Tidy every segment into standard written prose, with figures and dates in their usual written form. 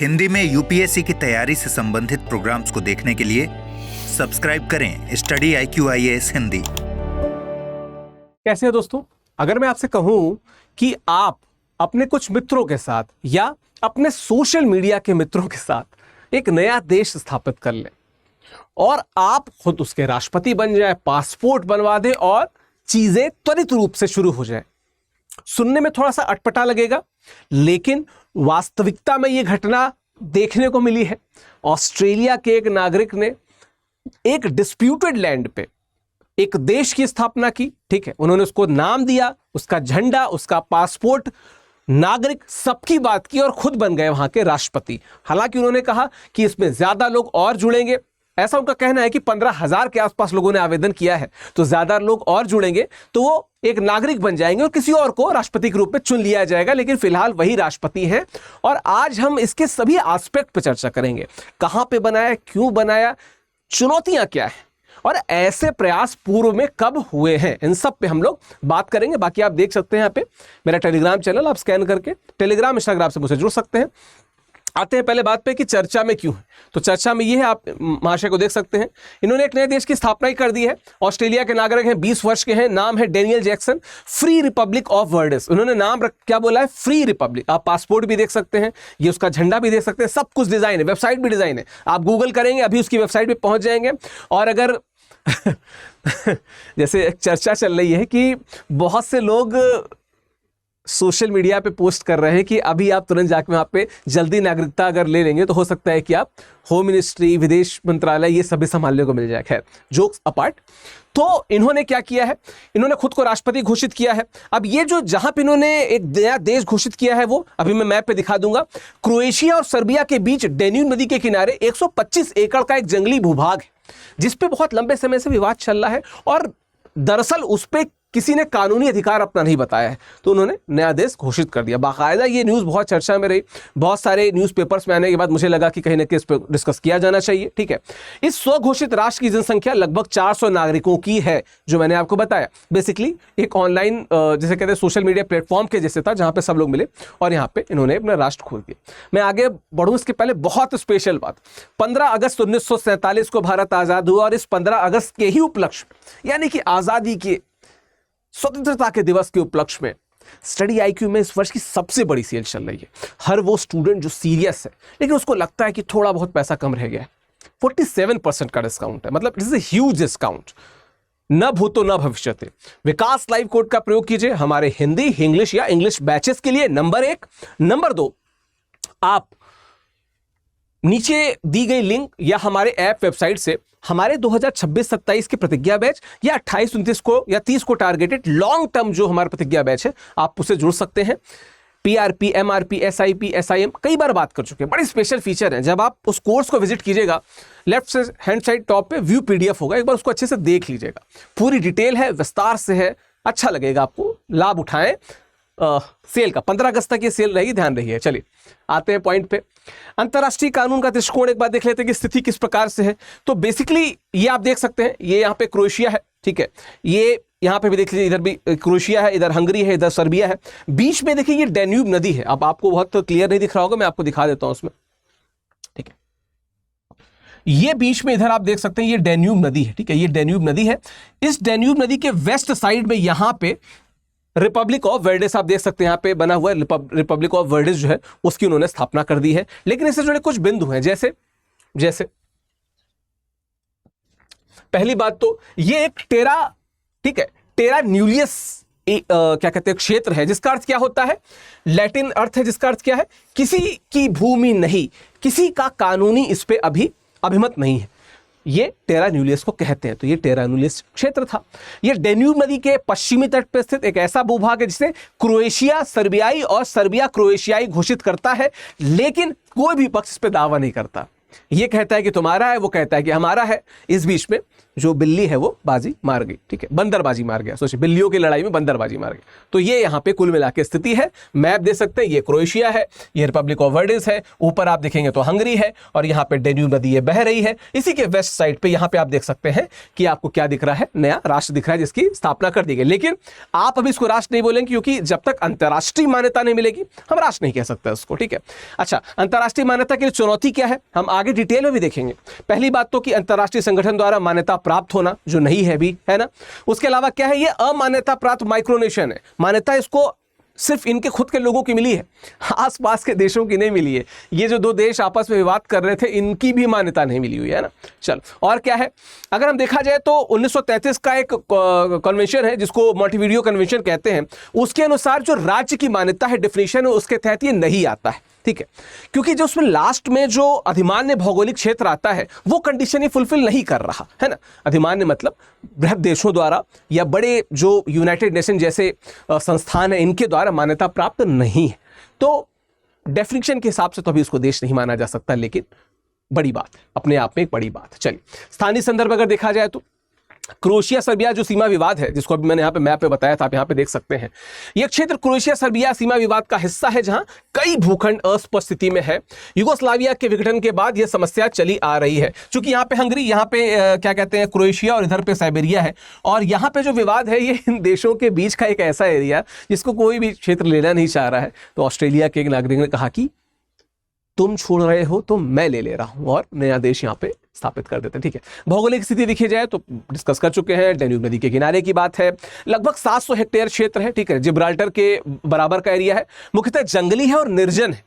हिंदी में यूपीएससी की तैयारी से संबंधित प्रोग्राम्स को देखने के लिए सब्सक्राइब करें स्टडी IQ IAS हिंदी। कैसे हैं दोस्तों? अगर मैं आपसे कहूं कि आप अपने कुछ मित्रों के साथ या अपने सोशल मीडिया के मित्रों के साथ एक नया देश स्थापित कर लें और आप खुद उसके राष्ट्रपति बन जाए, पासपोर्ट बनवा दें और चीजें त्वरित रूप से शुरू हो जाए, सुनने में थोड़ा सा अटपटा लगेगा, लेकिन वास्तविकता में यह घटना देखने को मिली है। ऑस्ट्रेलिया के एक नागरिक ने एक डिस्प्यूटेड लैंड पे एक देश की स्थापना की। ठीक है, उन्होंने उसको नाम दिया, उसका झंडा, उसका पासपोर्ट, नागरिक, सबकी बात की और खुद बन गए वहां के राष्ट्रपति। हालांकि उन्होंने कहा कि इसमें ज्यादा लोग और जुड़ेंगे। ऐसा उनका कहना है कि 15,000 के आसपास लोगों ने आवेदन किया है, तो ज्यादा लोग और जुड़ेंगे तो वो एक नागरिक बन जाएंगे और किसी और को राष्ट्रपति के रूप में चुन लिया जाएगा, लेकिन फिलहाल वही राष्ट्रपति हैं। और आज हम इसके सभी एस्पेक्ट पर चर्चा करेंगे। कहां पे बनाया, क्यों बनाया, चुनौतियां क्या है और ऐसे प्रयास पूर्व में कब हुए हैं, इन सब पे हम लोग बात करेंगे। बाकी आप देख सकते हैं यहाँ पे मेरा टेलीग्राम चैनल, आप स्कैन करके टेलीग्राम इंस्टाग्राम से मुझसे जुड़ सकते हैं। आते हैं पहले बात पे कि चर्चा में क्यों है। तो चर्चा में ये है, आप महाशय को देख सकते हैं, इन्होंने एक नए देश की स्थापना ही कर दी है। ऑस्ट्रेलिया के नागरिक हैं, 20 वर्ष के हैं, नाम है Daniel Jackson. Free republic of worlds, उन्होंने नाम क्या बोला है, फ्री रिपब्लिक। आप पासपोर्ट भी देख सकते हैं, ये उसका झंडा भी देख सकते हैं, सब कुछ डिजाइन है, वेबसाइट भी डिजाइन है। आप गूगल करेंगे, अभी उसकी वेबसाइट पे पहुंच जाएंगे। और अगर जैसे एक चर्चा चल रही है कि बहुत से लोग सोशल मीडिया पे पोस्ट कर रहे हैं कि अभी आप तुरंत जाके वहां पे जल्दी नागरिकता अगर ले लेंगे तो हो सकता है कि आप होम मिनिस्ट्री, विदेश मंत्रालय, ये सभी संभालने को मिल जाए। खैर, जोक्स अपार्ट, तो इन्होंने क्या किया है, इन्होंने खुद को राष्ट्रपति घोषित किया है। अब ये जो जहां पे इन्होंने एक नया देश घोषित किया है वो अभी मैं मैप पे दिखा दूंगा। क्रोएशिया और सर्बिया के बीच डेन्यूब नदी के किनारे 125 एकड़ का एक जंगली भूभाग है, जिसपे बहुत लंबे समय से विवाद चल रहा है और दरअसल उस पे किसी ने कानूनी अधिकार अपना नहीं बताया है, तो उन्होंने नया देश घोषित कर दिया। बाकायदा ये न्यूज़ बहुत चर्चा में रही, बहुत सारे न्यूज़पेपर्स में आने के बाद मुझे लगा कि कहीं ना कहीं इस पर डिस्कस किया जाना चाहिए। ठीक है, इस स्वघोषित राष्ट्र की जनसंख्या लगभग 400 नागरिकों की है, जो मैंने आपको बताया। बेसिकली एक ऑनलाइन जैसे कहते हैं सोशल मीडिया प्लेटफॉर्म के जैसे था, जहां पे सब लोग मिले और यहाँ पे इन्होंने अपना राष्ट्र खोल दिया। मैं आगे बढ़ूँ इसके पहले बहुत स्पेशल बात, 15 अगस्त 1947 को भारत आज़ाद हुआ और इस 15 अगस्त के ही उपलक्ष्य यानी कि आज़ादी के, स्वतंत्रता के दिवस के उपलक्ष्य में स्टडी IQ में इस वर्ष की सबसे बड़ी सेल चल रही है। हर वो स्टूडेंट जो सीरियस है लेकिन उसको लगता है कि थोड़ा बहुत पैसा कम रह गया है, 47% का डिस्काउंट है। मतलब it is a huge discount, न भूतो न भविष्यते। विकास लाइव कोड का प्रयोग कीजिए हमारे हिंदी, इंग्लिश या इंग्लिश बैचेस के लिए, नंबर 1। नंबर 2, आप नीचे दी गई लिंक या हमारे ऐप वेबसाइट से हमारे 2026-27 के प्रतिज्ञा बैच या 28-29 को या 30 को टारगेटेड लॉन्ग टर्म जो हमारा प्रतिज्ञा बैच है, आप उससे जुड़ सकते हैं। PRP, MRP, SIP, SIM कई बार बात कर चुके हैं, बड़े स्पेशल फीचर हैं। जब आप उस कोर्स को विजिट कीजिएगा, लेफ्ट से हैंड साइड टॉप पे व्यू PDF होगा, एक बार उसको अच्छे से देख लीजिएगा। पूरी डिटेल है, विस्तार से है, अच्छा लगेगा आपको, लाभ उठाएं। सेल का 15 अगस्त तक ये सेल रहेगी, ध्यान रहिए। चलिए आते हैं पॉइंट पे। अंतर्राष्ट्रीय कानून का दृष्टिकोण एक बार देख लेते हैं कि स्थिति किस प्रकार से है। तो बेसिकली ये आप देख सकते हैं, ये यहाँ पे क्रोएशिया है, ठीक है, ये यहाँ पे भी देख लीजिए, इधर भी क्रोएशिया है, इधर हंगरी है, इधर सर्बिया है। बीच में देखिए ये डेन्यूब नदी है। अब आपको बहुत क्लियर नहीं दिख रहा होगा, मैं आपको दिखा देता हूँ उसमें। ठीक है, ये बीच में इधर आप देख सकते हैं ये डेन्यूब नदी है। ठीक है, ये डेन्यूब नदी है। इस डेन्यूब नदी के वेस्ट साइड में यहाँ पे रिपब्लिक ऑफ वर्ल्ड्स आप देख सकते हैं, यहाँ पे बना हुआ है रिपब्लिक ऑफ वर्ल्ड्स जो है उसकी उन्होंने स्थापना कर दी है। लेकिन इससे जुड़े कुछ बिंदु हैं, जैसे पहली बात तो ये एक टेरा, ठीक है, टेरा न्यूलियस क्या कहते हैं क्षेत्र है, जिसका अर्थ क्या होता है, लैटिन अर्थ है जिसका अर्थ क्या है, किसी की भूमि नहीं, किसी का कानूनी इस पे अभी अभिमत नहीं है, ये टेरा न्यूलियस को कहते हैं। तो ये टेरा न्यूलियस क्षेत्र था। ये डेन्यूब नदी के पश्चिमी तट पर स्थित एक ऐसा भूभाग है जिसे क्रोएशिया सर्बियाई और सर्बिया क्रोएशियाई घोषित करता है, लेकिन कोई भी पक्ष इस पे दावा नहीं करता। ये कहता है कि तुम्हारा है, वो कहता है कि हमारा है। इस बीच में जो बिल्ली है वो बाजी मार गई, ठीक है, बंदरबाजी मार गया। सोचिए, बिल्लियों की लड़ाई में बंदरबाजी मार गई। तो ये यहाँ पे कुल मिला के स्थिति है। मैप दे सकते हैं, ये क्रोएशिया है, ये रिपब्लिक ऑफ वर्डिस है, ऊपर आप देखेंगे तो हंगरी है, और यहाँ पे डेन्यूब नदी ये बह रही है। इसी के वेस्ट साइड पे यहाँ पे आप देख सकते हैं कि आपको क्या दिख रहा है, नया राष्ट्र दिख रहा है जिसकी स्थापना कर दी गई। लेकिन आप अभी इसको राष्ट्र नहीं बोलेंगे, क्योंकि जब तक अंतर्राष्ट्रीय मान्यता नहीं मिलेगी हम राष्ट्र नहीं कह सकते उसको, ठीक है। अच्छा, अंतर्राष्ट्रीय मान्यता के लिए चुनौती क्या है, हम आगे डिटेल में भी देखेंगे। पहली बात तो कि अंतर्राष्ट्रीय संगठन द्वारा मान्यता प्राप्त होना, जो नहीं है भी, है ना। उसके अलावा क्या है, ये अमान्यता प्राप्त माइक्रोनेशन है। मान्यता इसको सिर्फ इनके खुद के लोगों की मिली है, आसपास के देशों की नहीं मिली है। ये जो दो देश आपस में विवाद कर रहे थे, इनकी भी मान्यता नहीं मिली हुई है ना। चलो, और क्या है, अगर हम देखा जाए तो 1933 का एक कन्वेंशन है जिसको मॉन्टेविडियो कन्वेंशन कहते हैं। उसके अनुसार जो राज्य की मान्यता है, डेफिनेशन है, उसके तहत ये नहीं आता है, ठीक है, क्योंकि जो उसमें लास्ट में जो अधिमान्य भौगोलिक क्षेत्र आता है वो कंडीशन ही फुलफिल नहीं कर रहा है ना। अधिमान्य मतलब बृहद देशों द्वारा या बड़े जो यूनाइटेड नेशन जैसे संस्थान है, इनके द्वारा मान्यता प्राप्त नहीं है। तो डेफिनेशन के हिसाब से तो अभी उसको देश नहीं माना जा सकता, लेकिन बड़ी बात, अपने आप में एक बड़ी बात। चलिए, स्थानीय संदर्भ अगर देखा जाए तो क्रोएशिया सर्बिया जो सीमा विवाद है, जिसको अभी मैंने यहाँ पे मैप पे बताया था, आप यहाँ पे देख सकते हैं। यह क्षेत्र क्रोएशिया सर्बिया सीमा विवाद का हिस्सा है, जहां कई भूखंड अस्पष्ट स्थिति में है। युगोस्लाविया के विघटन के बाद यह समस्या चली आ रही है, क्योंकि यहाँ पे हंगरी, यहाँ पे क्या कहते हैं, क्रोएशिया, और इधर पे साइबेरिया है। और यहाँ पे जो विवाद है, ये इन देशों के बीच का एक ऐसा एरिया जिसको कोई भी क्षेत्र लेना नहीं चाह रहा है। तो ऑस्ट्रेलिया के एक नागरिक ने कहा कि तुम छोड़ रहे हो तो मैं ले रहा हूं, और नया देश यहाँ पे स्थापित कर देते हैं, ठीक है। भौगोलिक स्थिति देखी जाए तो डिस्कस कर चुके हैं, डेन्यूब नदी के किनारे की बात है, लगभग 700 हेक्टेयर क्षेत्र है, ठीक है, जिब्राल्टर के बराबर का एरिया है, मुख्यतः जंगली है और निर्जन है,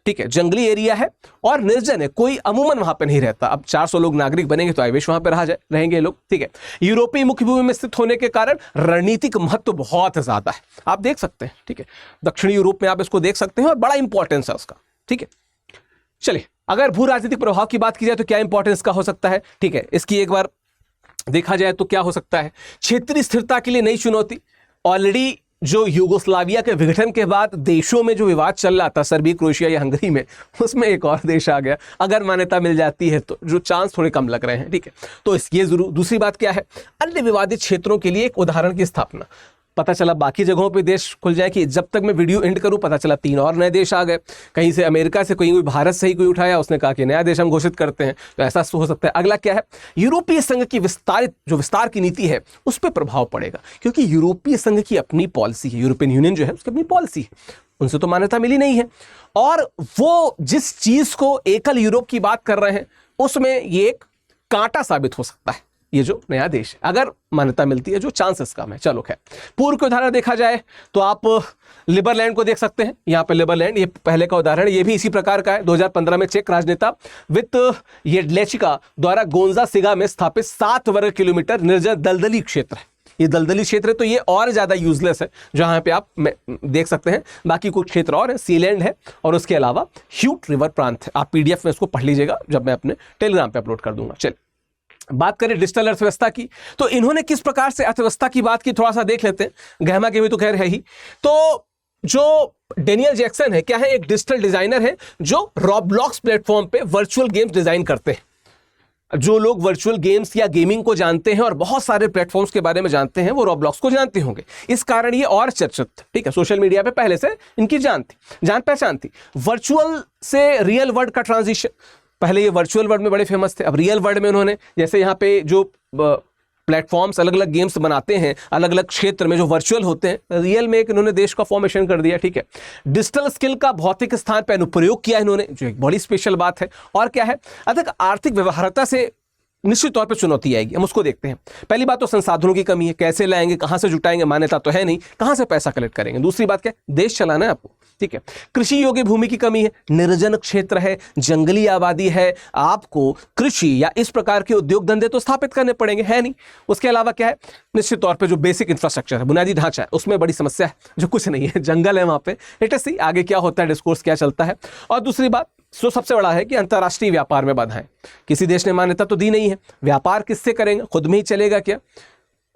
ठीक है, जंगली एरिया है और निर्जन है, कोई अमूमन वहां पे नहीं रहता। अब 400 लोग नागरिक बनेंगे तो आई विश वहां पे रहेंगे लोग, ठीक है। यूरोपीय मुख्य भूमि में स्थित होने के कारण रणनीतिक महत्व बहुत ज्यादा है, आप देख सकते हैं, ठीक है, दक्षिणी यूरोप में आप इसको देख सकते हैं और बड़ा इंपॉर्टेंस है उसका, ठीक है। चलिए, अगर भू राजनीतिक प्रभाव की बात की जाए तो क्या इंपॉर्टेंस का हो सकता है, ठीक है, इसकी एक बार देखा जाए तो क्या हो सकता है। क्षेत्रीय स्थिरता के लिए नई चुनौती, ऑलरेडी जो युगोस्लाविया के विघटन के बाद देशों में जो विवाद चल रहा था, सर्बिया, क्रोएशिया या हंगरी में, उसमें एक और देश आ गया। अगर मान्यता मिल जाती है तो जो चांस थोड़े कम लग रहे हैं, ठीक है। तो ये जरूर। दूसरी बात क्या है, अन्य विवादित क्षेत्रों के लिए एक उदाहरण की स्थापना। पता चला बाकी जगहों पे देश खुल जाए कि जब तक मैं वीडियो एंड करूं पता चला 3 और नए देश आ गए, कहीं से अमेरिका से, कोई भारत से ही कोई उठाया, उसने कहा कि नया देश हम घोषित करते हैं। तो ऐसा हो सकता है। अगला क्या है, यूरोपीय संघ की विस्तार की नीति है, उस पर प्रभाव पड़ेगा, क्योंकि यूरोपीय संघ की अपनी पॉलिसी है, यूरोपियन यूनियन जो है उसकी अपनी पॉलिसी है, उनसे तो मान्यता मिली नहीं है। और वो जिस चीज को एकल यूरोप की बात कर रहे हैं, उसमें ये एक कांटा साबित हो सकता है, ये जो नया देश है, अगर मान्यता मिलती है, जो चांसेस कम है। चलो खैर, पूर्व के उदाहरण देखा जाए तो आप लिबरलैंड को देख सकते हैं। यहाँ पे लिबरलैंड, ये पहले का उदाहरण, ये भी इसी प्रकार का है। 2015 में चेक राजनेता वित येडलेचिका द्वारा गोंजा सिगा में स्थापित 7 वर्ग किलोमीटर निर्जन दलदली क्षेत्र है। ये दलदली क्षेत्र है तो ये और ज्यादा यूजलेस है, जहां पे आप देख सकते हैं। बाकी कुछ क्षेत्र और है, सीलैंड है, और उसके अलावा ह्यूट रिवर प्रांत है। आप पीडीएफ में इसको पढ़ लीजिएगा, जब मैं अपने टेलीग्राम पे अपलोड कर दूंगा। चलिए, बात करें डिजिटल अर्थव्यवस्था की, तो इन्होंने किस प्रकार से अर्थव्यवस्था की बात की, थोड़ा सा देख लेते हैं। गहमा गेमी तो खैर है ही। तो जो डेनियल जैक्सन है, क्या है, एक डिजिटल डिजाइनर है जो रॉब्लॉक्स प्लेटफॉर्म पे वर्चुअल गेम्स डिजाइन करते हैं। जो लोग वर्चुअल गेम्स या गेमिंग को जानते हैं और बहुत सारे प्लेटफॉर्म्स के बारे में जानते हैं, वो रॉब्लॉक्स को जानते होंगे। इस कारण ये और चर्चित, ठीक है, सोशल मीडिया पे पहले से इनकी जान पहचान थी। वर्चुअल से रियल वर्ल्ड का ट्रांजिशन, पहले ये वर्चुअल वर्ल्ड में बड़े फेमस थे, अब रियल वर्ल्ड में उन्होंने, जैसे यहाँ पे जो प्लेटफॉर्म्स अलग अलग गेम्स बनाते हैं अलग अलग क्षेत्र में जो वर्चुअल होते हैं, रियल में एक इन्होंने देश का फॉर्मेशन कर दिया, ठीक है। डिजिटल स्किल का भौतिक स्थान पर अनुप्रयोग किया इन्होंने, जो एक बड़ी स्पेशल बात है। और क्या है, अधिक आर्थिक व्यवहार्यता से निश्चित तौर पे चुनौती आएगी, हम उसको देखते हैं। पहली बात तो संसाधनों की कमी है, कैसे लाएंगे, कहां से जुटाएंगे, मान्यता तो है नहीं, कहां से पैसा कलेक्ट करेंगे। दूसरी बात क्या है, देश चलाना है आपको, ठीक है। कृषि योग्य भूमि की कमी है, निर्जन क्षेत्र है, जंगली आबादी है, आपको कृषि या इस प्रकार के उद्योग धंधे तो स्थापित करने पड़ेंगे, है नहीं। उसके अलावा क्या है, निश्चित तौर पे जो बेसिक इंफ्रास्ट्रक्चर है, बुनियादी ढांचा है, उसमें बड़ी समस्या है, जो कुछ नहीं है, जंगल है वहां पे। लेट अस सी आगे क्या होता है, डिस्कोर्स क्या चलता है। और दूसरी बात जो सबसे बड़ा है कि अंतर्राष्ट्रीय व्यापार में बाधाएं, किसी देश ने मान्यता तो दी नहीं है, व्यापार किससे करेंगे, खुद में ही चलेगा क्या।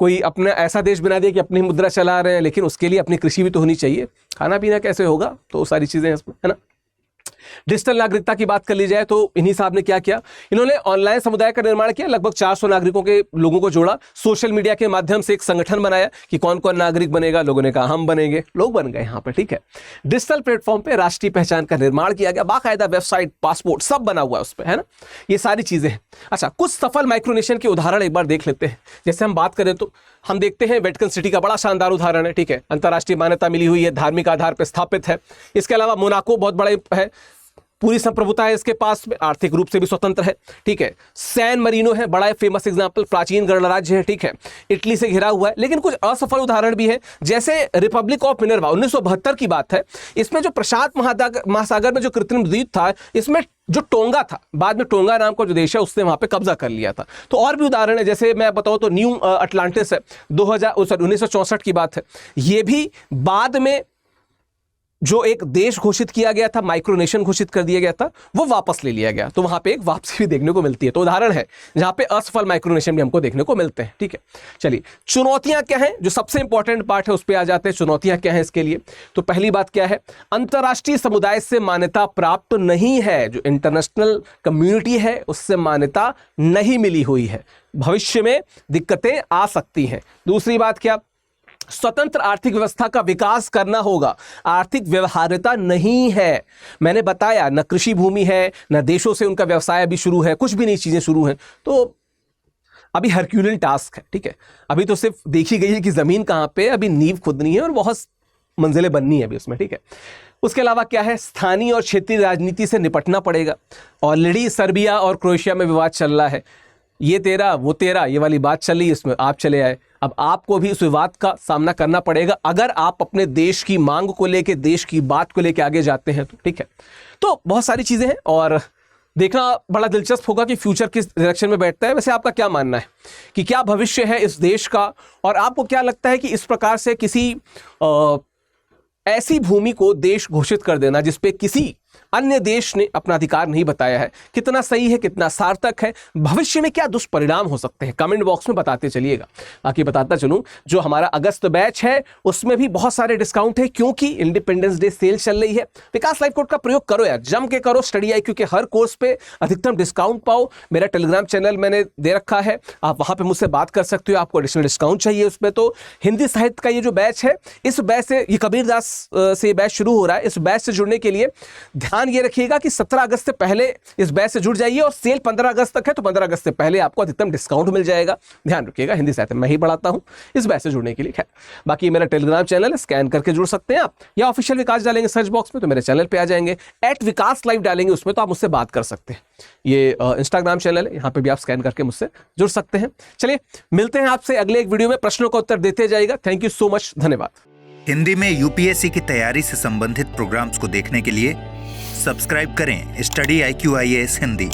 कोई अपना ऐसा देश बना दिया कि अपनी मुद्रा चला रहे हैं, लेकिन उसके लिए अपनी कृषि भी तो होनी चाहिए, खाना पीना कैसे होगा, तो सारी चीजें इसमें, है ना। डिजिटल नागरिकता की बात कर ली जाए तो इन्हीं साहब ने क्या किया, इन्होंने ऑनलाइन समुदाय का निर्माण किया, लगभग 400 नागरिकों के लोगों को जोड़ा, सोशल मीडिया के माध्यम से एक संगठन बनाया कि कौन कौन नागरिक बनेगा, लोगों ने कहा हम बनेंगे, लोग बन गए यहाँ पे, ठीक है। डिजिटल प्लेटफॉर्म पे राष्ट्रीय पहचान का निर्माण किया गया, बाकायदा वेबसाइट, पासपोर्ट सब बना हुआ है उस पर, है ना, ये सारी चीजें हैं। अच्छा, कुछ सफल माइक्रोनेशन के उदाहरण एक बार देख लेते हैं। जैसे हम बात करें तो हम देखते हैं वेटिकन सिटी का बड़ा शानदार उदाहरण है, ठीक है, अंतर्राष्ट्रीय मान्यता मिली हुई है, धार्मिक आधार पर स्थापित है। इसके अलावा मोनाको बहुत बड़ा है, पूरी संप्रभुता है इसके पास में, आर्थिक रूप से भी स्वतंत्र है, ठीक है। सैन मरीनो है, बड़ा फेमस एग्जांपल, प्राचीन गणराज्य है, ठीक है, इटली से घिरा हुआ है। लेकिन कुछ असफल उदाहरण भी है, जैसे रिपब्लिक ऑफ मिनर्वा 1972 की बात है, इसमें जो प्रशांत महासागर में जो कृत्रिम द्वीप था, इसमें जो टोंगा था, बाद में टोंगा नाम का जो देश है उसने वहां पे कब्जा कर लिया था। तो और भी उदाहरण है, जैसे मैं बताऊं तो न्यू अटलांटिस है, 1964 की बात है, ये भी बाद में जो एक देश घोषित किया गया था, माइक्रोनेशन घोषित कर दिया गया था, वो वापस ले लिया गया, तो वहां पे एक वापसी भी देखने को मिलती है। तो उदाहरण है जहां पे असफल माइक्रोनेशन भी हमको देखने को मिलते हैं, ठीक है। चलिए, चुनौतियां क्या हैं, जो सबसे इंपॉर्टेंट पार्ट है उस पर आ जाते हैं। चुनौतियां क्या हैं इसके लिए, तो पहली बात क्या है, अंतर्राष्ट्रीय समुदाय से मान्यता प्राप्त नहीं है, जो इंटरनेशनल कम्युनिटी है उससे मान्यता नहीं मिली हुई है, भविष्य में दिक्कतें आ सकती हैं। दूसरी बात क्या, स्वतंत्र आर्थिक व्यवस्था का विकास करना होगा, आर्थिक व्यवहार्यता नहीं है, मैंने बताया न कृषि भूमि है, न देशों से उनका व्यवसाय अभी शुरू है, कुछ भी नई चीजें शुरू हैं, तो अभी हरक्यूलियन टास्क है, ठीक है। अभी तो सिर्फ देखी गई है कि जमीन कहां पे, अभी नींव खुदनी है और बहुत मंजिलें बननी है अभी उसमें, ठीक है। उसके अलावा क्या है, स्थानीय और क्षेत्रीय राजनीति से निपटना पड़ेगा। ऑलरेडी सर्बिया और क्रोएशिया में विवाद चल रहा है, ये तेरा वो तेरा, ये वाली बात चल रही है, इसमें आप चले आए, अब आपको भी उस विवाद का सामना करना पड़ेगा अगर आप अपने देश की मांग को लेके, देश की बात को लेके आगे जाते हैं तो, ठीक है। तो बहुत सारी चीजें हैं और देखना बड़ा दिलचस्प होगा कि फ्यूचर किस डायरेक्शन में बैठता है। वैसे आपका क्या मानना है कि क्या भविष्य है इस देश का, और आपको क्या लगता है कि इस प्रकार से किसी ऐसी भूमि को देश घोषित कर देना जिसपे किसी अन्य देश ने अपना अधिकार नहीं बताया है, कितना सही है, कितना सार्थक है, भविष्य में क्या दुष्परिणाम हो सकते हैं, कमेंट बॉक्स में बताते चलिएगा। बाकी बताता चलूं, जो हमारा अगस्त बैच है उसमें भी बहुत सारे डिस्काउंट है, क्योंकि इंडिपेंडेंस डे सेल चल रही है। विकास लाइव कोड का प्रयोग करो यार, जम के करो, स्टडी IQ के हर कोर्स पे अधिकतम डिस्काउंट पाओ। मेरा टेलीग्राम चैनल मैंने दे रखा है, आप वहां पर मुझसे बात कर सकते हो, आपको एडिशनल डिस्काउंट चाहिए उसमें। तो हिंदी साहित्य का ये जो बैच है, इस बैच से, ये कबीरदास से बैच शुरू हो रहा है, इस बैच से जुड़ने के लिए ध्यान ये रखिएगा कि 17 अगस्त से पहले इस बैच से जुड़ जाइए, और सेल 15 अगस्त तक है, तो 15 अगस्त से पहले आपको अधिकतम डिस्काउंट मिल जाएगा। ध्यान रखिएगा, हिंदी साहित्य मैं ही पढ़ाता हूं इस बैच से जुड़ने के लिए। खैर, बाकी मेरा टेलीग्राम चैनल है, स्कैन करके जुड़ सकते हैं आप, या ऑफिशियल विकास डालेंगे सर्च बॉक्स में तो मेरे चैनल पे आ जाएंगे, @विकास लाइव डालेंगे उसमें तो आप मुझसे बात कर सकते हैं। ये इंस्टाग्राम चैनल है, यहाँ पे भी आप स्कैन करके मुझसे जुड़ सकते हैं। चलिए, मिलते हैं आपसे अगले एक वीडियो में, प्रश्नों का उत्तर देते जाइएगा। थैंक यू सो मच, धन्यवाद। हिंदी में UPSC की तैयारी से संबंधित प्रोग्राम्स को देखने के लिए सब्सक्राइब करें स्टडी IQ IAS हिंदी।